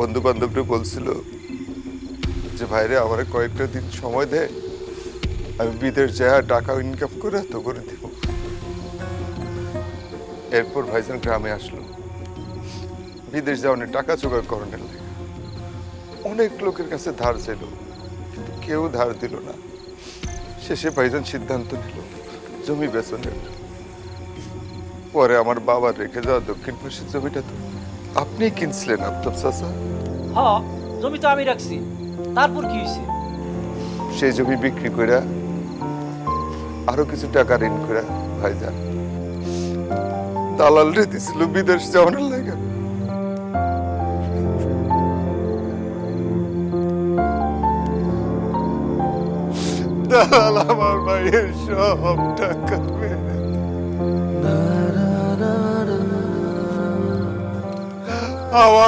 বন্ধু বান্ধবরা বলছিল যে ভাইরে আমার কয়েকটা দিন সময় দে, আমি বিদেশ যায় টাকা ইনকাম করে তো করে দেব। এরপর ভাইজান গ্রামে আসলো বিদেশ যাওয়ার টাকা জোগাড় করানোর লাগে। অনেক লোকের কাছে ধার ছিল, কিন্তু কেউ ধার দিল না। শেষে ভাইজান সিদ্ধান্ত নিল জমি বেচনের। পরে আমার বাবার রেখে যাওয়া দক্ষিণ পাশের জমিটা তো আপনি কিনছিলেন আফতাব চাচা। হ, জমি তো আমি রাখছি, তারপর কি হয়েছে? সেই জমি বিক্রি করে আরো কিছু টাকা ঋণ করে ভাইজান দালাল রে দিছিল বিদেশ যাওয়ার লাগে। দালাল আমার ভাইয়ের সব টাকা মেরে আমার